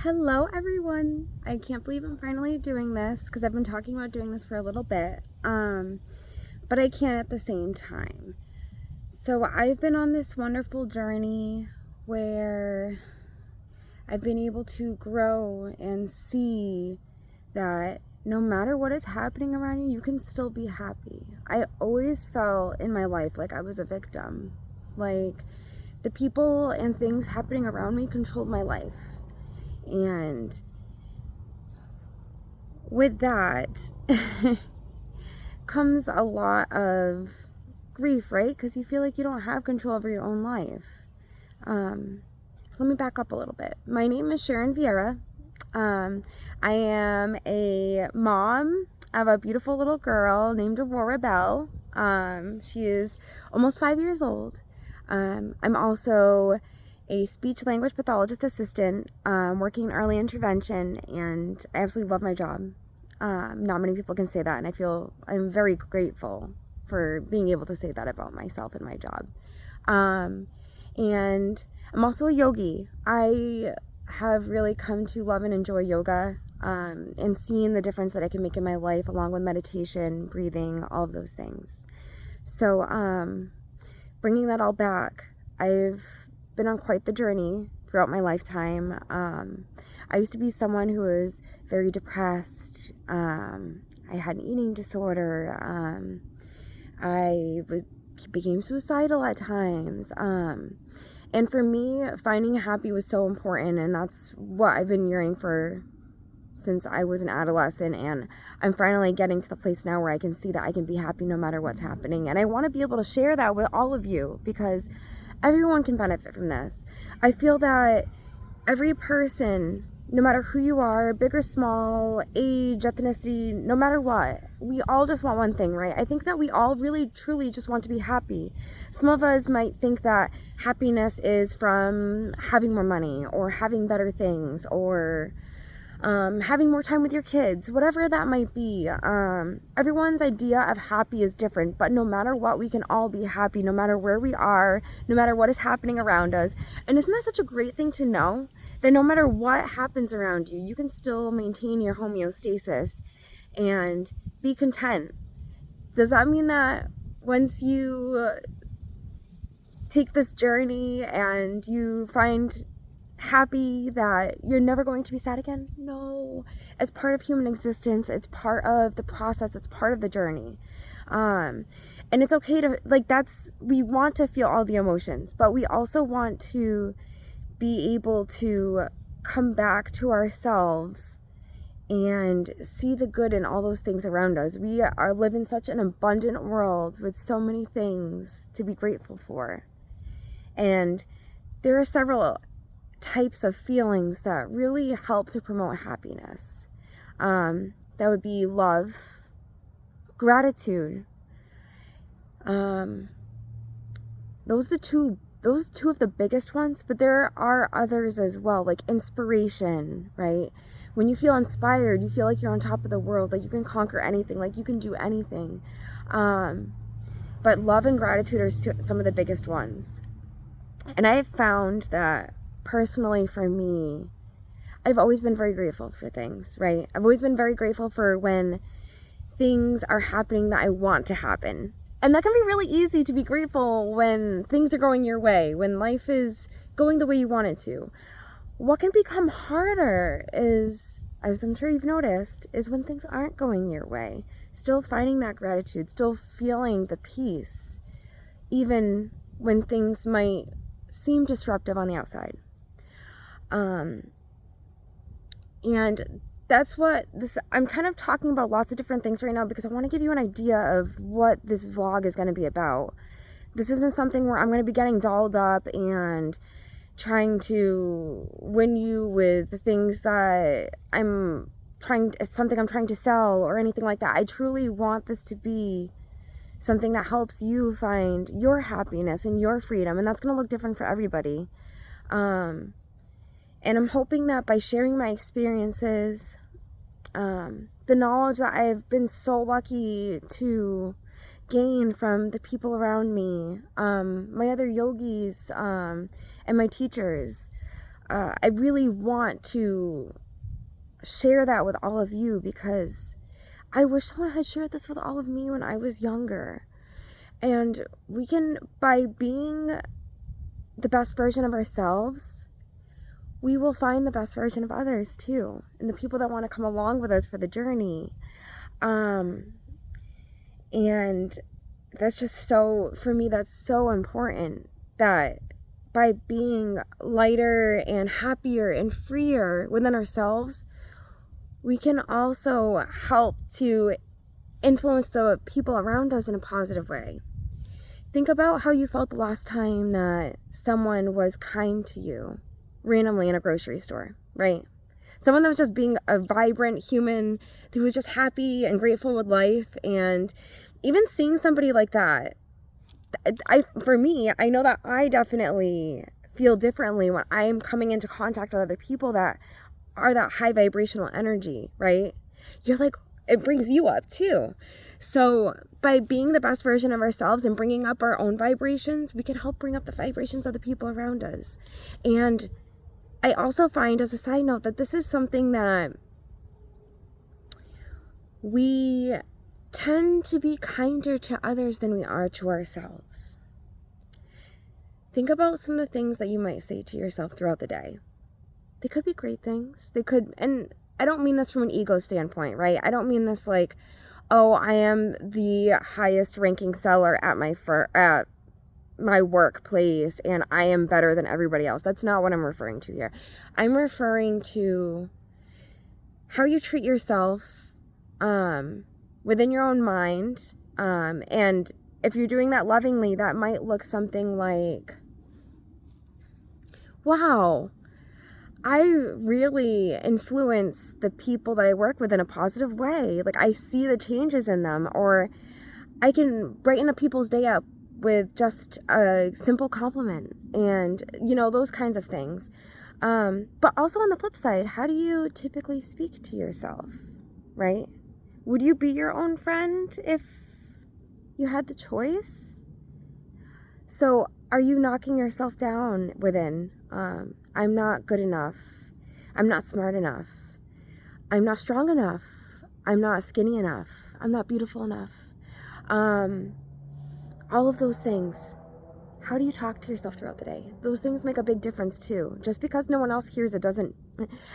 Hello everyone. I can't believe I'm finally doing this because I've been talking about doing this for a little bit. But I can't at the same time. So I've been on this wonderful journey where I've been able to grow and see that no matter what is happening around you, you can still be happy. I always felt in my life like I was a victim. Like the people and things happening around me controlled my life. And with that comes a lot of grief, right? Because you feel like you don't have control over your own life. So let me back up a little bit. My name is Sharon Vieira. I am a mom of a beautiful little girl named Aurora Bell. She is almost 5 years old. I'm also a speech language pathologist assistant, working in early intervention, and I absolutely love my job. Not many people can say that, and I'm very grateful for being able to say that about myself and my job. And I'm also a yogi. I have really come to love and enjoy yoga, and seeing the difference that I can make in my life, along with meditation, breathing, all of those things. So, bringing that all back, I've been on quite the journey throughout my lifetime. I used to be someone who was very depressed. I had an eating disorder. Became suicidal at times. And for me, finding happy was so important, and that's what I've been yearning for since I was an adolescent, and I'm finally getting to the place now where I can see that I can be happy no matter what's happening. And I want to be able to share that with all of you because everyone can benefit from this. I feel that every person, no matter who you are, big or small, age, ethnicity, no matter what, we all just want one thing, right? I think that we all really, truly just want to be happy. Some of us might think that happiness is from having more money or having better things or having more time with your kids, whatever that might be. Everyone's idea of happy is different, but no matter what, we can all be happy, no matter where we are, no matter what is happening around us. And isn't that such a great thing to know? That no matter what happens around you, you can still maintain your homeostasis and be content. Does that mean that once you take this journey and you find happy that you're never going to be sad again? No. It's part of human existence. It's part of the process. It's part of the journey. And it's okay to, we want to feel all the emotions, but we also want to be able to come back to ourselves and see the good in all those things around us. We are living such an abundant world with so many things to be grateful for. And there are several types of feelings that really help to promote happiness. That would be love, gratitude. Those are two of the biggest ones, but there are others as well, like inspiration, right? When you feel inspired, you feel like you're on top of the world, like you can conquer anything, like you can do anything. But love and gratitude are some of the biggest ones. And I've found that personally for me, I've always been very grateful for things, right? I've always been very grateful for when things are happening that I want to happen. And that can be really easy to be grateful when things are going your way, when life is going the way you want it to. What can become harder is, as I'm sure you've noticed, is when things aren't going your way. Still finding that gratitude, still feeling the peace, even when things might seem disruptive on the outside. And that's what I'm kind of talking about lots of different things right now because I want to give you an idea of what this vlog is going to be about. This isn't something where I'm going to be getting dolled up and trying to win you with the things that something I'm trying to sell or anything like that. I truly want this to be something that helps you find your happiness and your freedom, and that's going to look different for everybody. And I'm hoping that by sharing my experiences, the knowledge that I've been so lucky to gain from the people around me, my other yogis, and my teachers, I really want to share that with all of you, because I wish someone had shared this with all of me when I was younger. And we can, by being the best version of ourselves, we will find the best version of others too, and the people that want to come along with us for the journey. And that's just so, for me, that's so important, that by being lighter and happier and freer within ourselves, we can also help to influence the people around us in a positive way. Think about how you felt the last time that someone was kind to you randomly in a grocery store, right? Someone that was just being a vibrant human, who was just happy and grateful with life. And even seeing somebody like that, for me, I know that I definitely feel differently when I'm coming into contact with other people that are that high vibrational energy, right? You're like, it brings you up too. So by being the best version of ourselves and bringing up our own vibrations, we can help bring up the vibrations of the people around us. And I also find, as a side note, that this is something that we tend to be kinder to others than we are to ourselves. Think about some of the things that you might say to yourself throughout the day. They could be great things. They could, and I don't mean this from an ego standpoint, right? I don't mean this like, oh, I am the highest ranking seller at my workplace and I am better than everybody else. That's not what I'm referring to here. I'm referring to how you treat yourself within your own mind. And if you're doing that lovingly, that might look something like, wow, I really influence the people that I work with in a positive way. Like, I see the changes in them, or I can brighten up people's day up with just a simple compliment, and, you know, those kinds of things. But also on the flip side, how do you typically speak to yourself, right? Would you be your own friend if you had the choice? So are you knocking yourself down within? I'm not good enough. I'm not smart enough. I'm not strong enough. I'm not skinny enough. I'm not beautiful enough. All of those things. How do you talk to yourself throughout the day? Those things make a big difference too. Just because no one else hears it doesn't...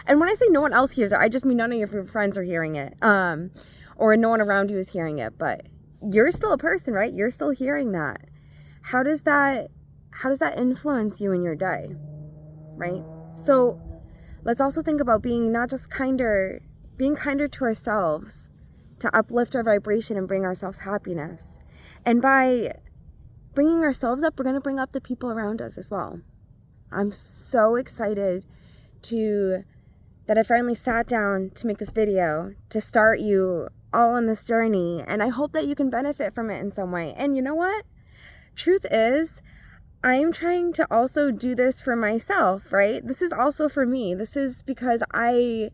And when I say no one else hears it, I just mean none of your friends are hearing it. Or no one around you is hearing it. But you're still a person, right? You're still hearing that. How does that influence you in your day? Right? So let's also think about being not just being kinder to ourselves, to uplift our vibration and bring ourselves happiness. And by bringing ourselves up, we're going to bring up the people around us as well. I'm so excited that I finally sat down to make this video, to start you all on this journey. And I hope that you can benefit from it in some way. And you know what? Truth is, I'm trying to also do this for myself, right? This is also for me. This is because I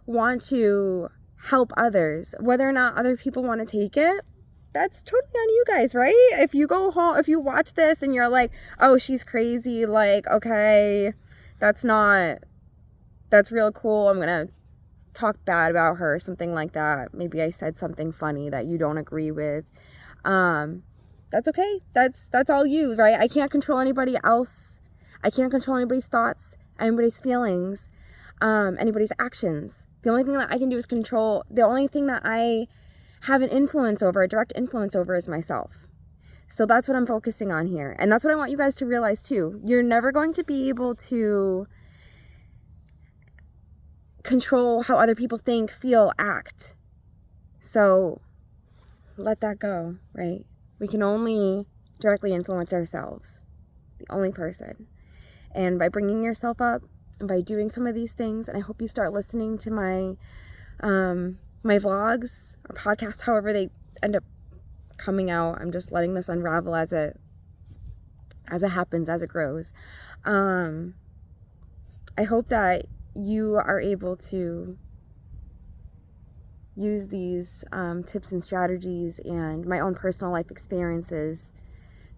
want to help others. Whether or not other people want to take it, that's totally on you guys, right? If you go home, if you watch this and you're like, oh, she's crazy, like, okay, that's real cool, I'm going to talk bad about her, something like that. Maybe I said something funny that you don't agree with. That's okay. That's all you, right? I can't control anybody else. I can't control anybody's thoughts, anybody's feelings, anybody's actions. The only thing that I can do is the only thing that I have an influence over, a direct influence over, is myself. So that's what I'm focusing on here. And that's what I want you guys to realize too. You're never going to be able to control how other people think, feel, act. So let that go, right? We can only directly influence ourselves, the only person. And by bringing yourself up and by doing some of these things, and I hope you start listening to my vlogs or podcasts, however they end up coming out. I'm just letting this unravel as it happens, as it grows. I hope that you are able to use these tips and strategies and my own personal life experiences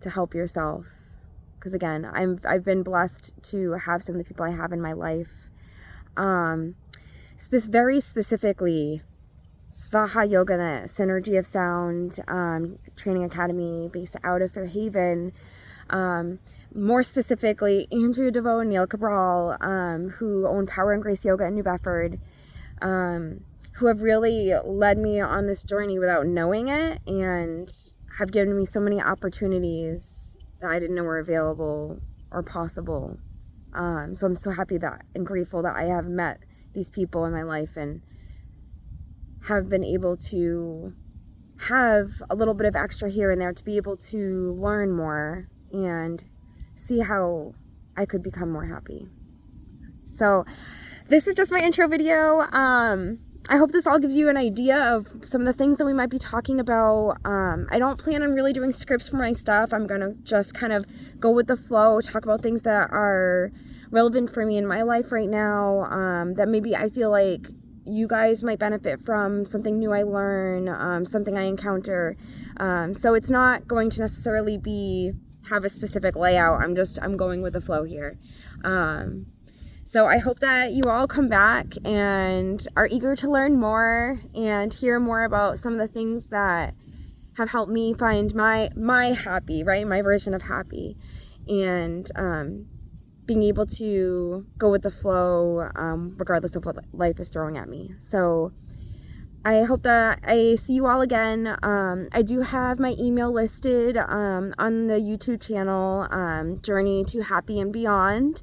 to help yourself. because again, I've been blessed to have some of the people I have in my life. Very specifically, Svaha Yoga, the Synergy of Sound training academy based out of Fairhaven. More specifically, Andrea DeVoe and Neil Cabral, who own Power and Grace Yoga in New Bedford, who have really led me on this journey without knowing it, and have given me so many opportunities that I didn't know were available or possible. So I'm so happy that and grateful that I have met these people in my life and have been able to have a little bit of extra here and there to be able to learn more and see how I could become more happy. So this is just my intro video. I hope this all gives you an idea of some of the things that we might be talking about. I don't plan on really doing scripts for my stuff. I'm going to just kind of go with the flow, talk about things that are relevant for me in my life right now, that maybe I feel like you guys might benefit from, something new I learn, something I encounter. So it's not going to necessarily have a specific layout. I'm going with the flow here. So I hope that you all come back and are eager to learn more and hear more about some of the things that have helped me find my happy, right? My version of happy, and being able to go with the flow, regardless of what life is throwing at me. So I hope that I see you all again. I do have my email listed on the YouTube channel, Journey to Happy and Beyond.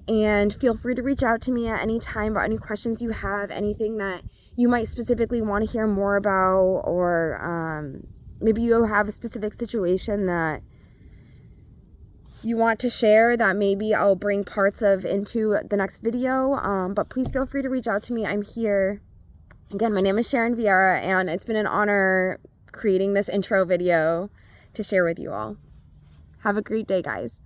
And feel free to reach out to me at any time about any questions you have, anything that you might specifically want to hear more about, or maybe you have a specific situation that you want to share that maybe I'll bring parts of into the next video. But please feel free to reach out to me. I'm here. Again, my name is Sharon Vieira, and it's been an honor creating this intro video to share with you all. Have a great day, guys.